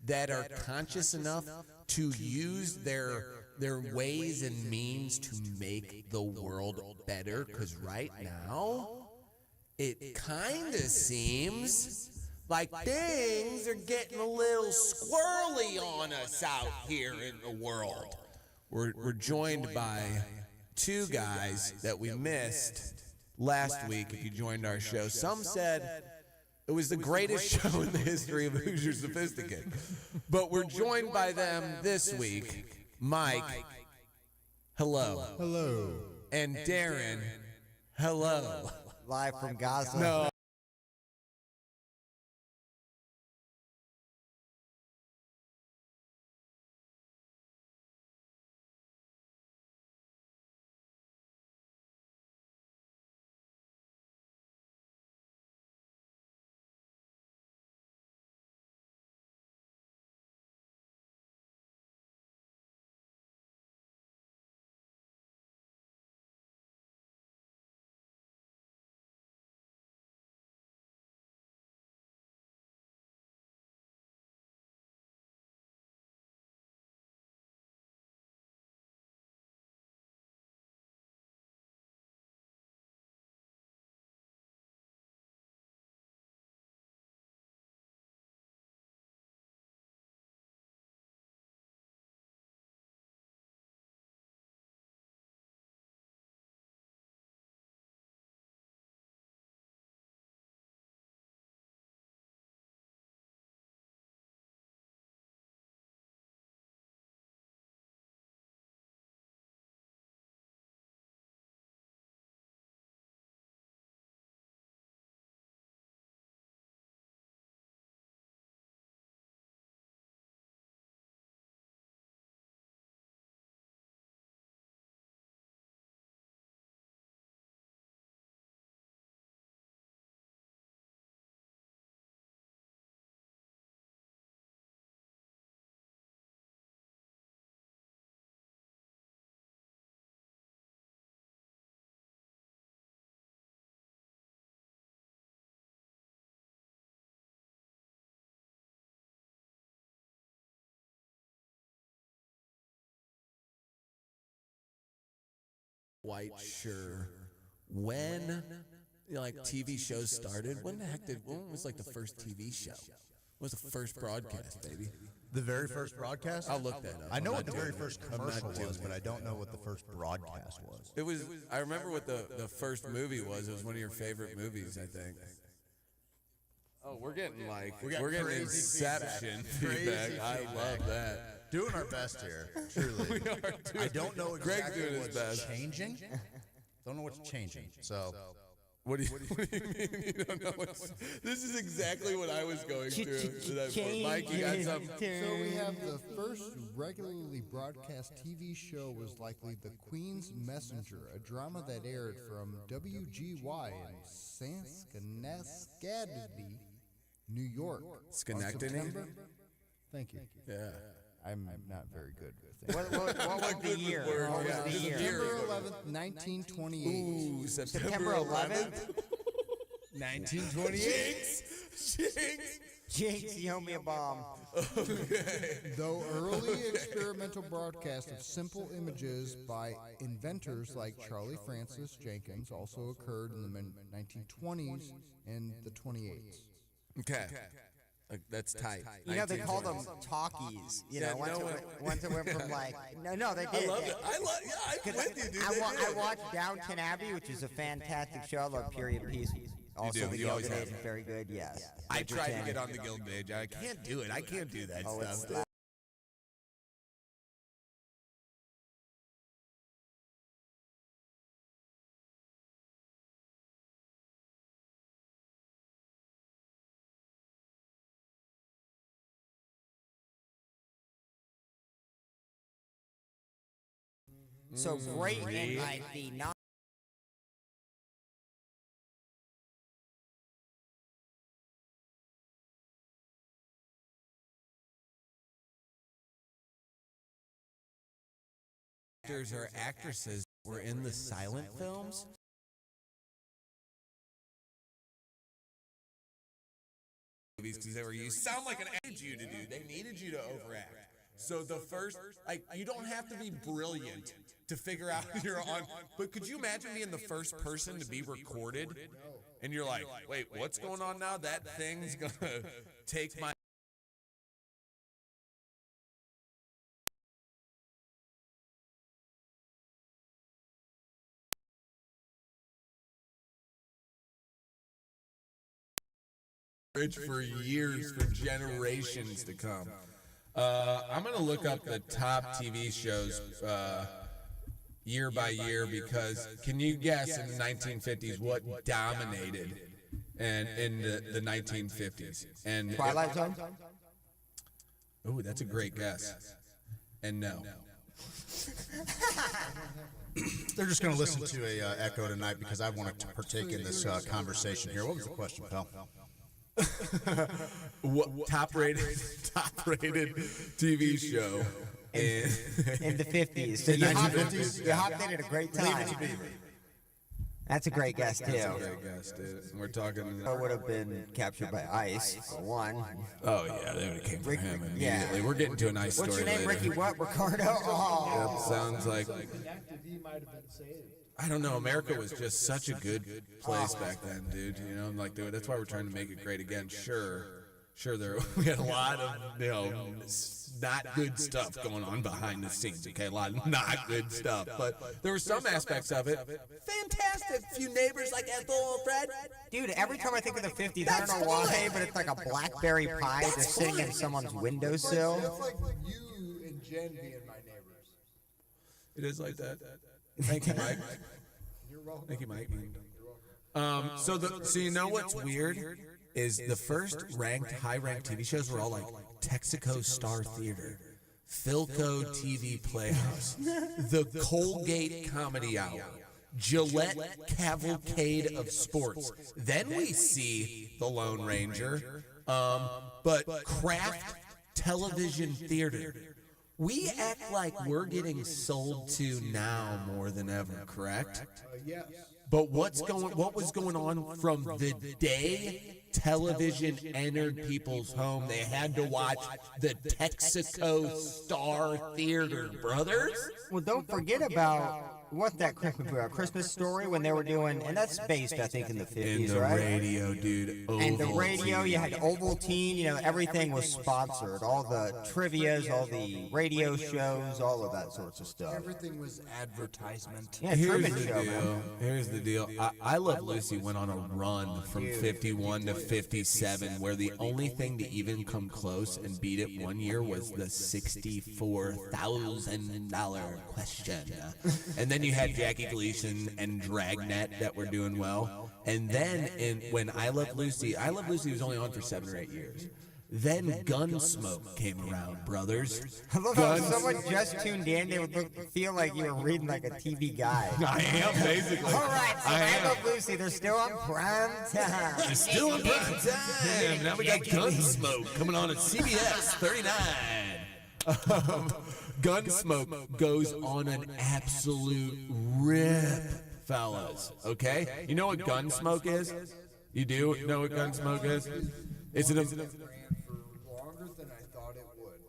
that are conscious enough to use their ways and means to make the world better. Because right now, it kind of seems like things are getting a little squirrely on us out here in the world. We're joined by two guys that we missed last week. If you joined our show, some said it was the greatest show in the history of Hoosie Sophisticate. But we're joined by them this week. Mike, hello. Hello. And Darren, hello. Live from Gaza. No. Quite sure when TV shows started. When was like the first TV show? What was the first broadcast, baby? The very first broadcast? I'll look that up. I know what the very first commercial was, but I don't know what the first broadcast was. It was. I remember what the first movie was. It was one of your favorite movies, I think. Oh, we're getting getting Inception feedback. I love that. Doing our best here, truly. We are I don't know exactly doing his what's best. changing. Don't know what's changing. So, What do you mean you don't know what's... This is exactly what I was going through. Mike, you got something? So we have the first regularly broadcast TV show was likely The Queen's Messenger, a drama that aired from WGY in Schenectady, New York. Schenectady? Thank you. Yeah. I'm not very good with it. What was the year? What was the year? September 11th, 1928. Ooh, September 11th? 1928. Jinx! Jinx, you owe me a bomb. Though early experimental broadcasts of simple images by inventors like Charlie Francis Jenkins also occurred in the 1920s and the 28s. Okay. That's tight. You know, they call them talkies. You know, once it went from like, no, they did. I love it. I'm with you, dude. I watched Downton Abbey, which is a fantastic show. I love period pieces. Also, the Gilded Age is very good, yes. I tried to get on the Gilded Age. I can't do it. I can't do that stuff. So great in like the non. Actors or actresses were in the silent films. Because they were you sound like an age you to do. They needed need you to overact. So the first, like, you don't have to be brilliant to figure out you're on. But could you imagine being the first person to be recorded? And you're like, wait, what's going on now? That thing's going to take my... for years, for generations to come. I'm going to look up the top TV shows year by year because can you guess in the 1950s what dominated and in the 1950s? And Twilight Zone? Oh, that's a great guess. And no. They're just going to listen to a echo tonight because I want to partake in this conversation here. What was the question, pal? What top rated TV show in the 50s. So The 1950s? You hopped in at a great time. That's a great guess, too. That's a great guess, dude. We're talking... It would have been captured by ICE, for one. Oh, yeah, they would have came from him immediately. Yeah. We're getting to a nice story What's your name, later. Ricky what? Ricardo? Oh. Yep, sounds like... I don't know. America was just such a good place back then, dude. You know, like, dude, that's why we're trying to make it great again. Sure, we had a lot of, you know, not good stuff going on behind the scenes. Okay, a lot of not good stuff, but there were some aspects of it. Fantastic. Few neighbors like Ethel and Fred. Dude, every time I think of the 50s, I don't know why, but it's like a blackberry pie just sitting in someone's windowsill. It's like you and Jen being my neighbors. It is like that. Thank you, Mike. You're welcome. Thank you, Mike. So you know what's weird is the first high-ranked TV shows were all like Texaco Star Theater, Philco TV Playhouse, the Colgate Comedy Hour, Gillette Cavalcade of Sports. Then we see The Lone Ranger, but Kraft Television Theater. We act like we're getting sold to now more than ever, correct? Yes. But what was going on from the day television entered people's home? They had to watch the Texaco Star Theater, brothers. Well, don't forget about what's that Christmas Story when they were doing, and that's based, I think, in the 50s, In the right? radio, dude. And the radio, you had Ovaltine, you know, everything was sponsored. All the trivias, all the radio shows, all of that sorts of stuff. Everything was advertisement. Yeah, Here's Truman the Show, man. deal. Here's the deal. I Love Lucy went on a run from 51 to 57 where the only thing to even come close and beat it one year was the $64,000 question. And then you had Jackie Gleason and Dragnet that were doing well. And then when I Love Lucy was only on for 7 or 8 years. Then Gunsmoke came around, brothers. I love how someone just tuned in, they would feel like you were reading like a TV guide. I am, basically. All right, so I Love Lucy, they're still on prime time. They're still in prime time. Now we got Gunsmoke coming on at CBS 39. Gunsmoke goes on an absolute rip, fellas. Okay? You know what Gunsmoke is? You do know what Gunsmoke is? It's an... Ran for longer than I thought it would.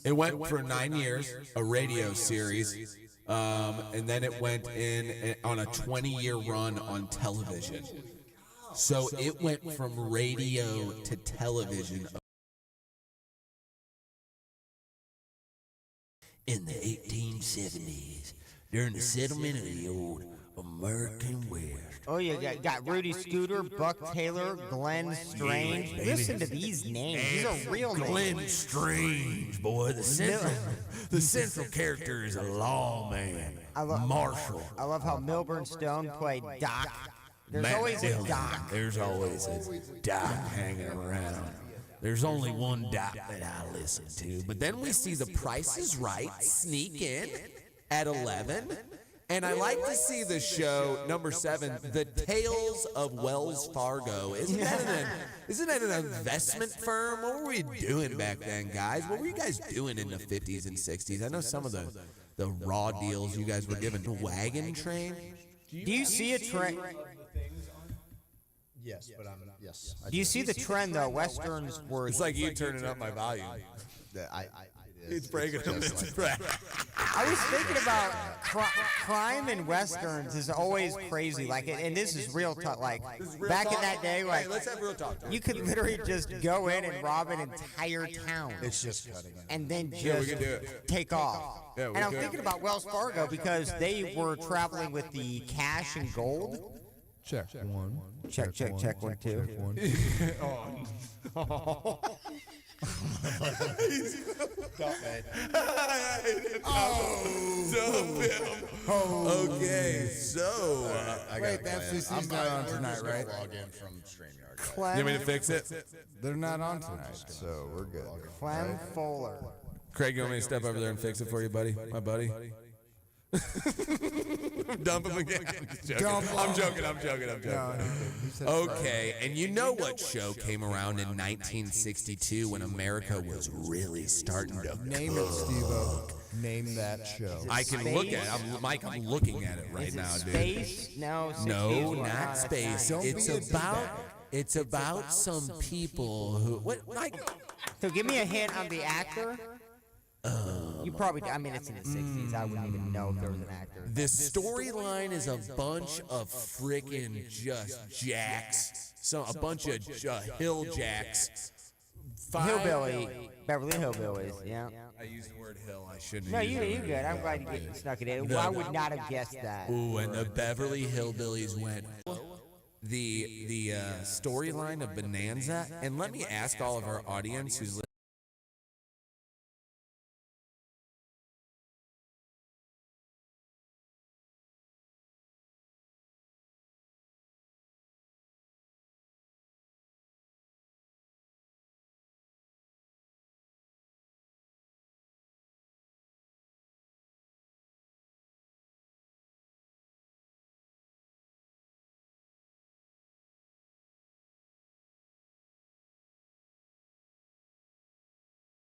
It went for 9 years, a radio series, and then it went in on a 20-year run on television. So it went from radio to television. In the 1870s, during the settlement of the old American West. Oh, you got Rudy Scooter, Buck Taylor, Glenn Strange. Listen to these names. These are real names. Glenn Strange, boy. The central character is a lawman. Marshall. I love how Milburn Stone played Doc. There's Matt always a Dillon. Doc. There's always a Doc hanging around. There's only one Doc that I listen to. But then we see The Price is Right sneak in at 11. And I like to see the show, number 7, The Tales of Wells Fargo. Isn't that an investment firm? What were we doing back then, guys? What were you guys doing in the 50s and 60s? I know some of the raw deals you guys were given. The wagon train? Do you see a trend? Yes, but I'm yes. Do you see the trend though? Westerns were. It's like you turning up my volume. It's breaking them. It's breaking. I was thinking about crime in westerns is always crazy. Like, and this is real talk. Like, back in that day, like, Let's have real talk. you could literally just go in and rob an entire town. It's just cutting it. And then we just can do it. take off. Yeah, we and I'm could. thinking about Wells Fargo because they were traveling with the cash and gold. Check one. Check 1, 2. Okay, so Wait, the FCC's not on tonight, right? Log in from StreamYard. you want me to fix it? They're not on tonight, so we're good. Clem Fuller. Craig, you want me to step over there and fix it for you, buddy? My buddy? Dump him again. I'm joking. Okay, and you know what show came around in 1962 when America was really starting to Name it, Steve-O. Name that show. I can look at it. Mike, I'm looking at it right Is it now, dude. Space? No, No, 60s. not space. Don't It's be a about some people who Mike. So give me a hint on the actor. You probably, I mean, it's in the 60s. I wouldn't even know if there was an actor. The storyline is a bunch of frickin' just jacks. A bunch of hill jacks. Hillbilly, Beverly Hillbillies, yeah. I used the word hill. I shouldn't. No, have used you good. I'm glad you snuck it in. I would not have guessed that. Ooh, and the Beverly Hillbillies went. The storyline of Bonanza, and let me ask all of our audience who's